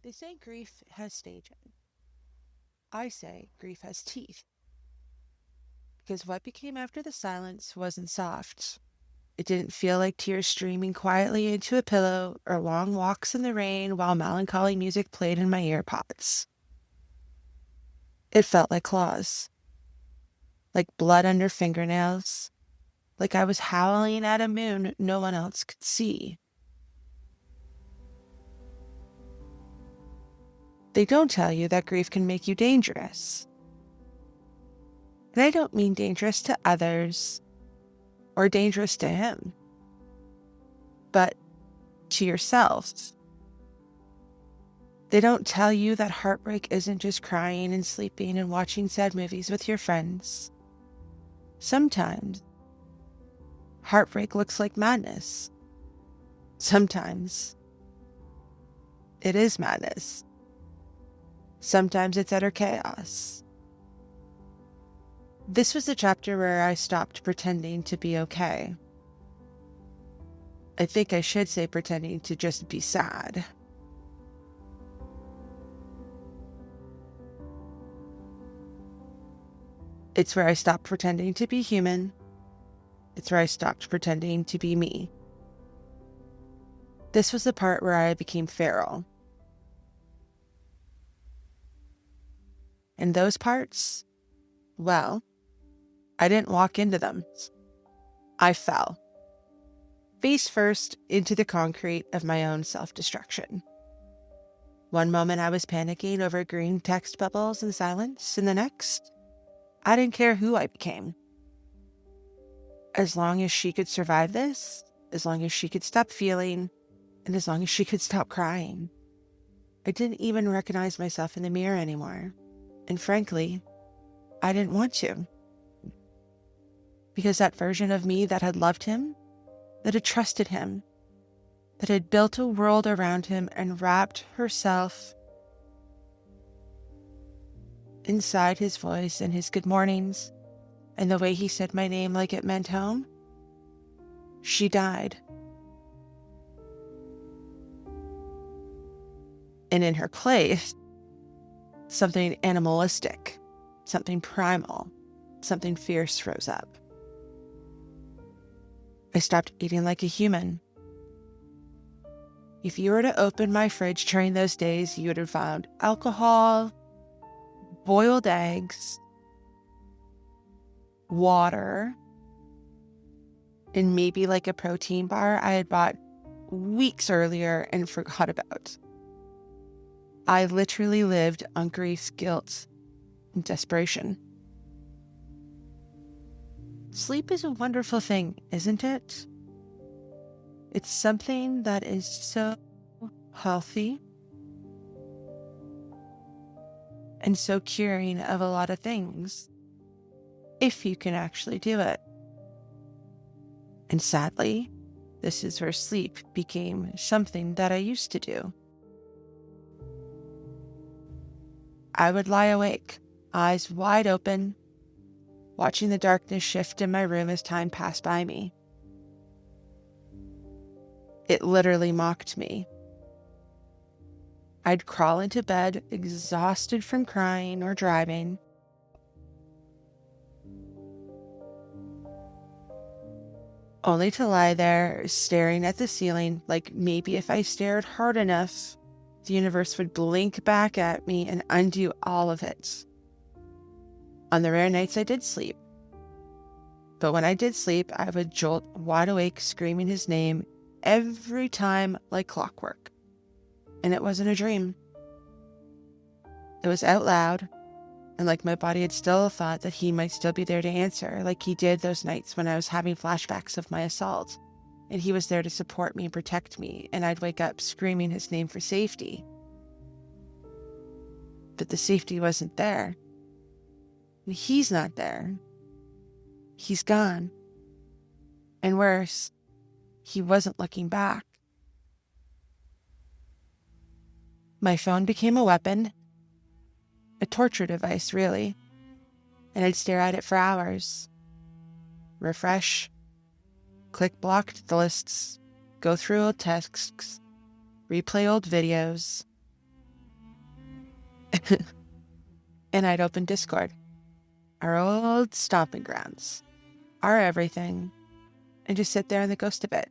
They say grief has stages. I say grief has teeth, because what became after the silence wasn't soft. It didn't feel like tears streaming quietly into a pillow or long walks in the rain while melancholy music played in my earpods. It felt like claws, like blood under fingernails, like I was howling at a moon no one else could see. They don't tell you that grief can make you dangerous. And I don't mean dangerous to others or dangerous to him, but to yourself. They don't tell you that heartbreak isn't just crying and sleeping and watching sad movies with your friends. Sometimes, heartbreak looks like madness. Sometimes, it is madness. Sometimes it's utter chaos. This was the chapter where I stopped pretending to be okay. I think I should say pretending to just be sad. It's where I stopped pretending to be human. It's where I stopped pretending to be me. This was the part where I became feral. And those parts, well, I didn't walk into them. I fell, face first into the concrete of my own self-destruction. One moment I was panicking over green text bubbles and silence, and the next, I didn't care who I became. As long as she could survive this, as long as she could stop feeling, and as long as she could stop crying. I didn't even recognize myself in the mirror anymore. And frankly, I didn't want to. Because that version of me that had loved him, that had trusted him, that had built a world around him and wrapped herself inside his voice and his good mornings and the way he said my name like it meant home, she died. And in her place, something animalistic, something primal, something fierce rose up. I stopped eating like a human. If you were to open my fridge during those days, you would have found alcohol, boiled eggs, water, and maybe like a protein bar I had bought weeks earlier and forgot about. I literally lived on grief, guilt, and desperation. Sleep is a wonderful thing, isn't it? It's something that is so healthy and so curing of a lot of things, if you can actually do it. And sadly, this is where sleep became something that I used to do. I would lie awake, eyes wide open, watching the darkness shift in my room as time passed by me. It literally mocked me. I'd crawl into bed, exhausted from crying or driving, only to lie there staring at the ceiling like maybe if I stared hard enough, the universe would blink back at me and undo all of it. On the rare nights I did sleep. But when I did sleep, I would jolt wide awake screaming his name every time like clockwork. And it wasn't a dream. It was out loud, and like my body had still thought that he might still be there to answer, like he did those nights when I was having flashbacks of my assault, and he was there to support me and protect me, and I'd wake up screaming his name for safety. But the safety wasn't there. And he's not there. He's gone. And worse, he wasn't looking back. My phone became a weapon, a torture device, really, and I'd stare at it for hours. Refresh, click blocked lists, go through old texts, replay old videos. And I'd open Discord, our old stomping grounds, our everything, and just sit there in the ghost of it.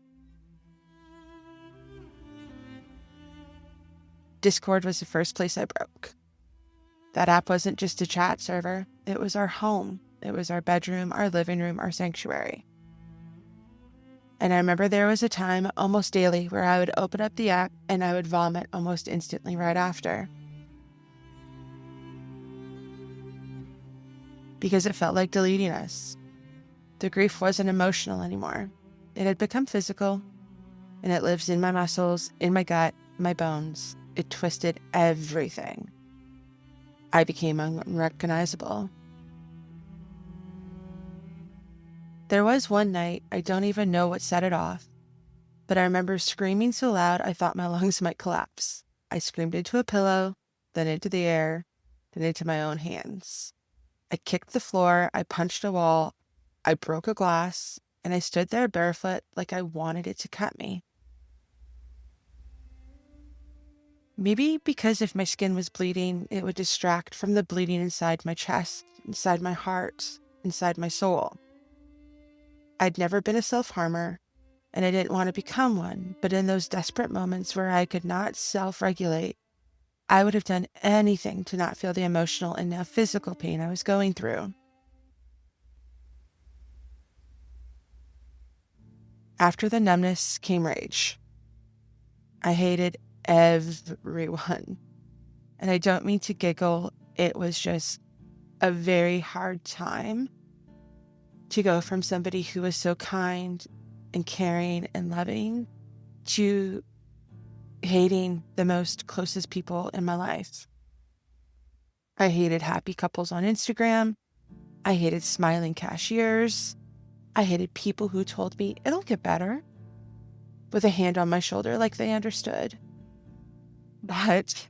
Discord was the first place I broke. That app wasn't just a chat server. It was our home. It was our bedroom, our living room, our sanctuary. And I remember there was a time almost daily where I would open up the app and I would vomit almost instantly right after. Because it felt like deleting us. The grief wasn't emotional anymore. It had become physical, and it lives in my muscles, in my gut, my bones. It twisted everything. I became unrecognizable. There was one night, I don't even know what set it off, but I remember screaming so loud I thought my lungs might collapse. I screamed into a pillow, then into the air, then into my own hands. I kicked the floor, I punched a wall, I broke a glass, and I stood there barefoot like I wanted it to cut me. Maybe because if my skin was bleeding, it would distract from the bleeding inside my chest, inside my heart, inside my soul. I'd never been a self-harmer, and I didn't want to become one, but in those desperate moments where I could not self-regulate, I would have done anything to not feel the emotional and now physical pain I was going through. After the numbness came rage. I hated everyone. And I don't mean to giggle, it was just a very hard time to go from somebody who was so kind and caring and loving to hating the most closest people in my life. I hated happy couples on Instagram. I hated smiling cashiers. I hated people who told me it'll get better with a hand on my shoulder like they understood. But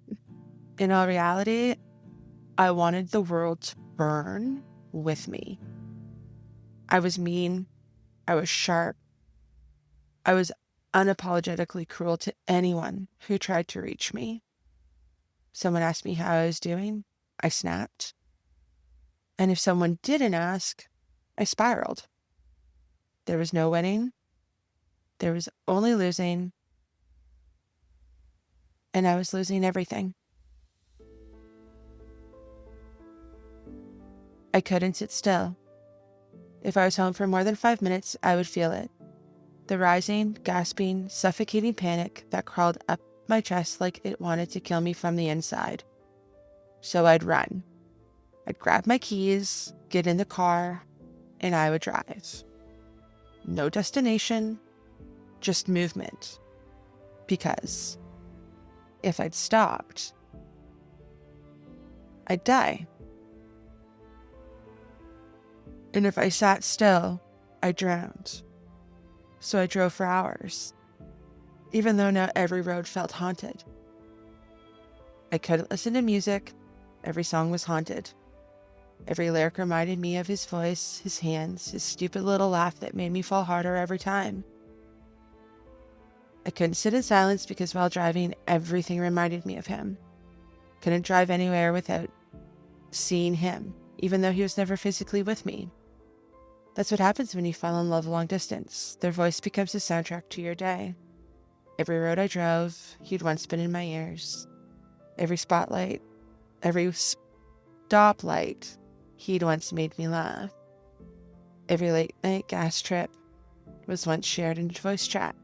in all reality, I wanted the world to burn with me. I was mean. I was sharp. I was unapologetically cruel to anyone who tried to reach me. Someone asked me how I was doing. I snapped. And if someone didn't ask, I spiraled. There was no winning. There was only losing. And I was losing everything. I couldn't sit still. If I was home for more than 5 minutes, I would feel it. The rising, gasping, suffocating panic that crawled up my chest like it wanted to kill me from the inside. So I'd run. I'd grab my keys, get in the car, and I would drive. No destination, just movement. Because if I'd stopped, I'd die. And if I sat still, I drowned. So I drove for hours, even though now every road felt haunted. I couldn't listen to music. Every song was haunted. Every lyric reminded me of his voice, his hands, his stupid little laugh that made me fall harder every time. I couldn't sit in silence because while driving, everything reminded me of him. Couldn't drive anywhere without seeing him, even though he was never physically with me. That's what happens when you fall in love long distance. Their voice becomes the soundtrack to your day. Every road I drove, he'd once been in my ears. Every spotlight, every stoplight, he'd once made me laugh. Every late night gas trip was once shared in voice chat.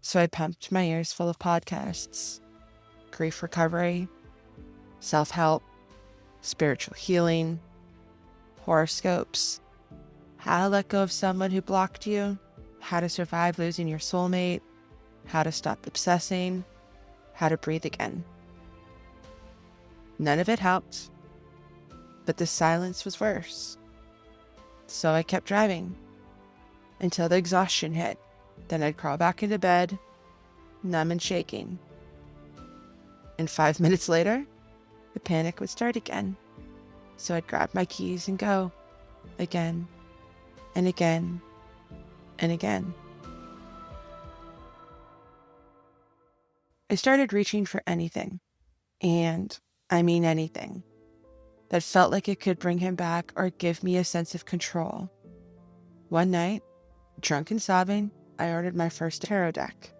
So I pumped my ears full of podcasts, grief recovery, self-help, spiritual healing, horoscopes, how to let go of someone who blocked you, how to survive losing your soulmate, how to stop obsessing, how to breathe again. None of it helped, but the silence was worse. So I kept driving until the exhaustion hit. Then I'd crawl back into bed, numb and shaking. And 5 minutes later, the panic would start again. So I'd grab my keys and go, again, and again, and again. I started reaching for anything. And I mean anything that felt like it could bring him back or give me a sense of control. One night, drunk and sobbing, I ordered my first tarot deck.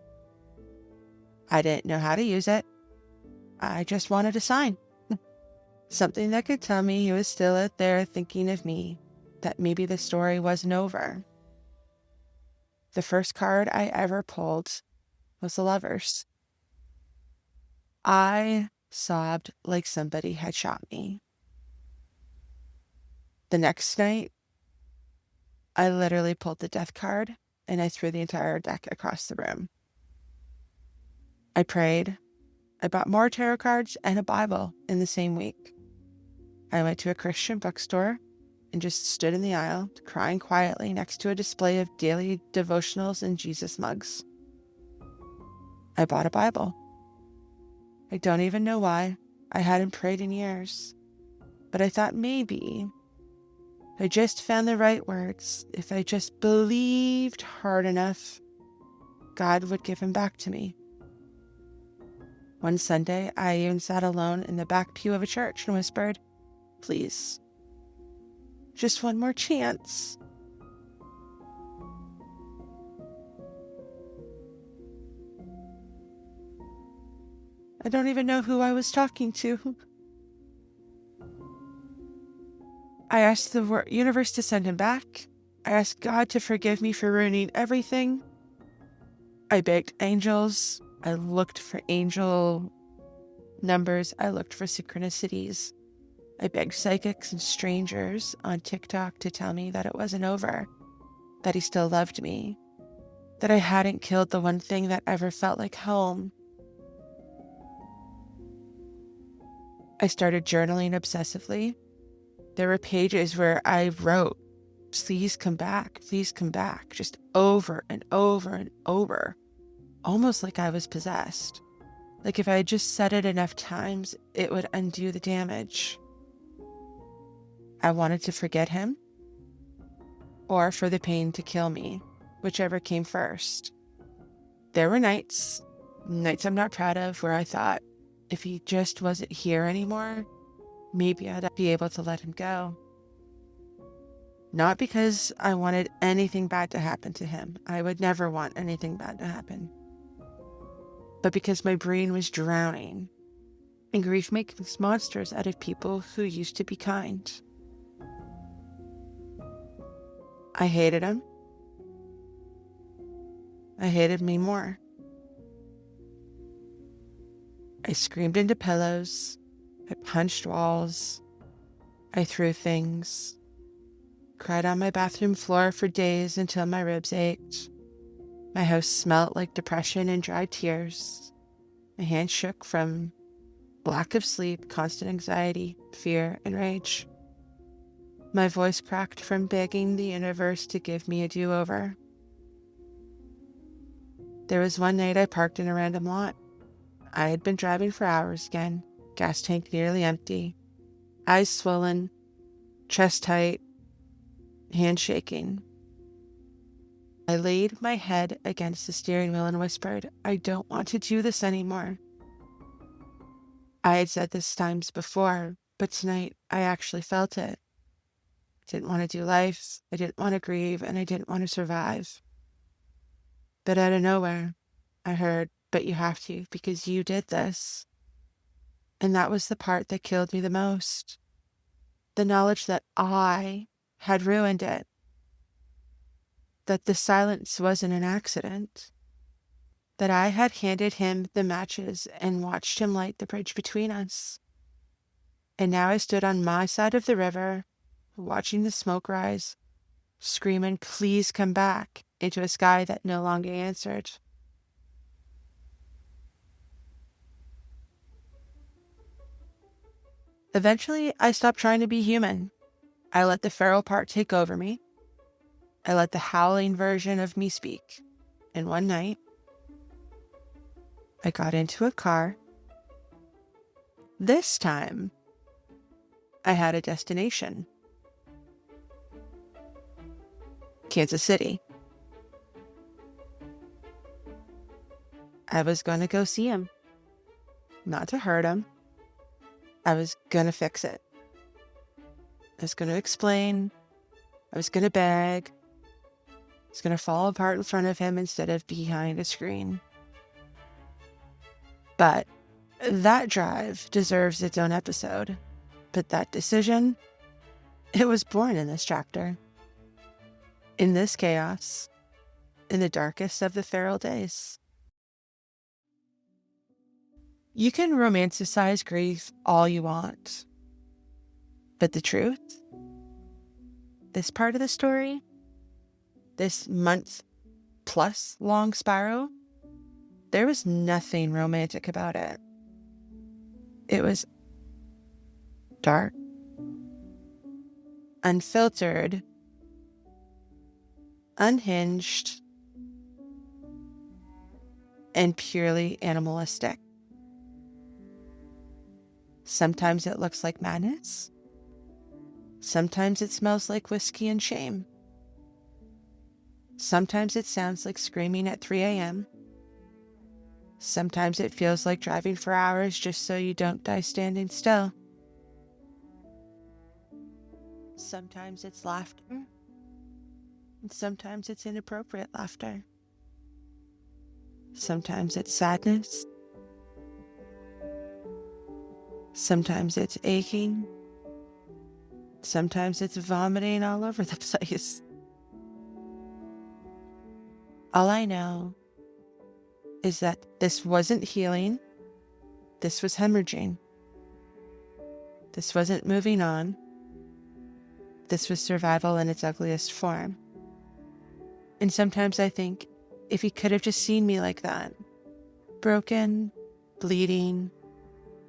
I didn't know how to use it. I just wanted a sign. Something that could tell me he was still out there thinking of me, that maybe the story wasn't over. The first card I ever pulled was the Lovers. I sobbed like somebody had shot me. The next night, I literally pulled the Death card and I threw the entire deck across the room. I prayed. I bought more tarot cards and a Bible in the same week. I went to a Christian bookstore and just stood in the aisle, crying quietly next to a display of daily devotionals and Jesus mugs. I bought a Bible. I don't even know why. I hadn't prayed in years. But I thought maybe if I just found the right words, if I just believed hard enough, God would give him back to me. One Sunday, I even sat alone in the back pew of a church and whispered, "Please, just one more chance." I don't even know who I was talking to. I asked the universe to send him back. I asked God to forgive me for ruining everything. I begged angels. I looked for angel numbers. I looked for synchronicities. I begged psychics and strangers on TikTok to tell me that it wasn't over, that he still loved me, that I hadn't killed the one thing that ever felt like home. I started journaling obsessively. There were pages where I wrote, "Please come back, just over and over and over, almost like I was possessed. Like if I had just said it enough times, it would undo the damage. I wanted to forget him, or for the pain to kill me, whichever came first. There were nights I'm not proud of, where I thought, if he just wasn't here anymore, maybe I'd be able to let him go. Not because I wanted anything bad to happen to him. I would never want anything bad to happen. But because my brain was drowning, and grief makes monsters out of people who used to be kind. I hated him. I hated me more. I screamed into pillows. I punched walls. I threw things. Cried on my bathroom floor for days until my ribs ached. My house smelled like depression and dry tears. My hands shook from lack of sleep, constant anxiety, fear, and rage. My voice cracked from begging the universe to give me a do-over. There was one night I parked in a random lot. I had been driving for hours again, gas tank nearly empty, eyes swollen, chest tight, hand shaking. I laid my head against the steering wheel and whispered, "I don't want to do this anymore." I had said this times before, but tonight I actually felt it. I didn't want to do life, I didn't want to grieve, and I didn't want to survive. But out of nowhere, I heard, "But you have to, because you did this." And that was the part that killed me the most. The knowledge that I had ruined it. That the silence wasn't an accident. That I had handed him the matches and watched him light the bridge between us. And now I stood on my side of the river, watching the smoke rise, screaming, "Please come back," into a sky that no longer answered. Eventually, I stopped trying to be human. I let the feral part take over me. I let the howling version of me speak. And one night, I got into a car. This time, I had a destination. Kansas City. I was going to go see him. Not to hurt him, I was going to fix it. I was going to explain. I was going to beg. I was going to fall apart in front of him instead of behind a screen. But that drive deserves its own episode. But that decision, it was born in this chapter. In this chaos. In the darkest of the feral days. You can romanticize grief all you want. But the truth? This part of the story? This month-plus long spiral? There was nothing romantic about it. It was dark, unfiltered, unhinged, and purely animalistic. Sometimes it looks like madness. Sometimes it smells like whiskey and shame. Sometimes it sounds like screaming at 3 a.m. Sometimes it feels like driving for hours just so you don't die standing still. Sometimes it's laughter. And sometimes it's inappropriate laughter. Sometimes it's sadness. Sometimes it's aching. Sometimes it's vomiting all over the place. All I know is that this wasn't healing. This was hemorrhaging. This wasn't moving on. This was survival in its ugliest form. And sometimes I think, if he could have just seen me like that, broken, bleeding,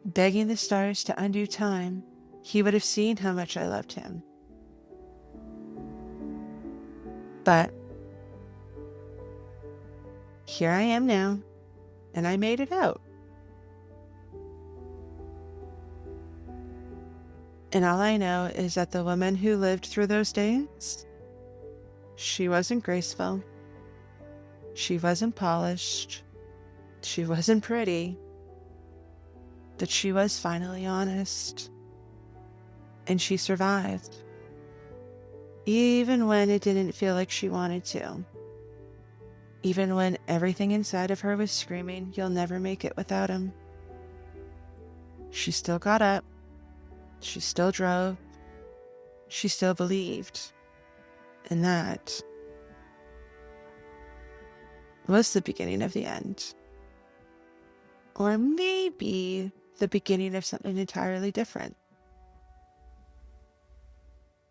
begging the stars to undo time, he would have seen how much I loved him. But here I am now, and I made it out. And all I know is that the woman who lived through those days, she wasn't graceful. She wasn't polished. She wasn't pretty. But she was finally honest. And she survived. Even when it didn't feel like she wanted to. Even when everything inside of her was screaming, "You'll never make it without him." She still got up. She still drove. She still believed. And that was the beginning of the end. Or maybe the beginning of something entirely different.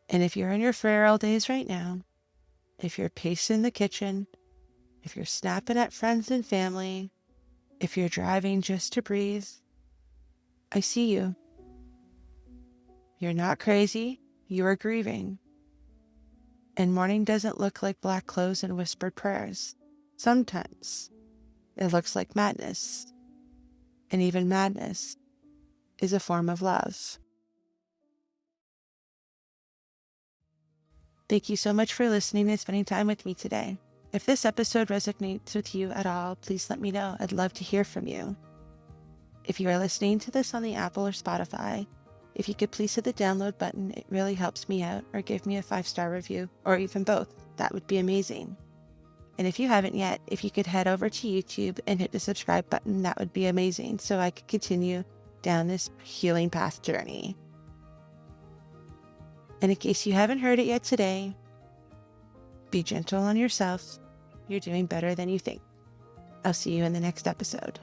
And if you're in your feral days right now, if you're pacing the kitchen, if you're snapping at friends and family, if you're driving just to breathe, I see you. You're not crazy, you are grieving. And mourning doesn't look like black clothes and whispered prayers. Sometimes it looks like madness. And even madness is a form of love. Thank you so much for listening and spending time with me today. If this episode resonates with you at all, please let me know. I'd love to hear from you. If you are listening to this on the Apple or Spotify, if you could please hit the download button, it really helps me out, or give me a 5-star review, or even both. That would be amazing. And if you haven't yet, if you could head over to YouTube and hit the subscribe button, that would be amazing, so I could continue down this healing path journey. And in case you haven't heard it yet today, be gentle on yourself. You're doing better than you think. I'll see you in the next episode.